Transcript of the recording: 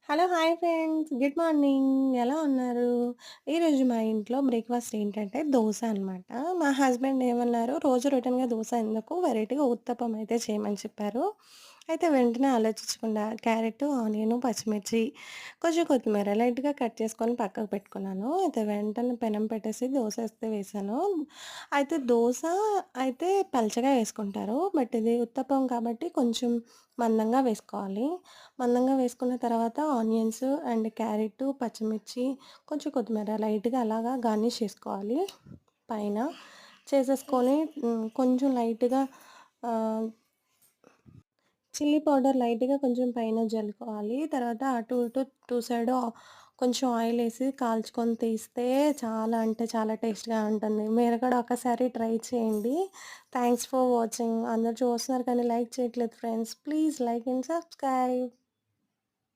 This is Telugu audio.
Hello! Hi friends. Good morning. ఎలా ఉన్నారు? ఈరోజు మా ఇంట్లో బ్రేక్‌ఫాస్ట్ ఏంటంటే దోస అనమాట. మా హస్బెండ్ ఏమన్నారు, రోజు రొటీన్‌గా దోస ఎందుకు వెరైటీగా ఉత్తప్పం అయితే చేయమని చెప్పారు. అయితే వెంటనే ఆలోచించకుండా క్యారెట్, ఆనియన్, పచ్చిమిర్చి, కొంచెం కొత్తిమీర లైట్‌గా కట్ చేసుకొని పక్కకు పెట్టుకున్నాను. అయితే వెంటనే పెనం పెట్టేసి దోస అయితే వేశాను. అయితే దోస అయితే పలచగా వేసుకుంటారు. బట్ ఇది ఉత్తప్పం కాబట్టి కొంచెం మందంగా వేసుకోవాలి. మందంగా వేసుకున్న తర్వాత ఆనియన్స్ అండ్ క్యారెట్, పచ్చిమిర్చి, కొంచెం కొత్తిమీర లైట్‌గా అలాగా గార్నిష్ చేసుకోవాలి పైన. చేసేసుకొని కొంచెం లైట్‌గా ఆహ్, చిల్లీ పౌడర్ లైట్‌గా కొంచెం పైన జల్లుకోవాలి. తర్వాత అటు ఇటు సైడు కొంచెం ఆయిలేసి కాల్చుకొని తీస్తే చాలా అంటే చాలా టేస్ట్‌గా ఉంటుంది. మీరు కూడా ఒకసారి ట్రై చేయండి. Thanks for watching. అందరూ చూస్తున్నారు కానీ లైక్ చేయట్లేదు friends. Please like and subscribe.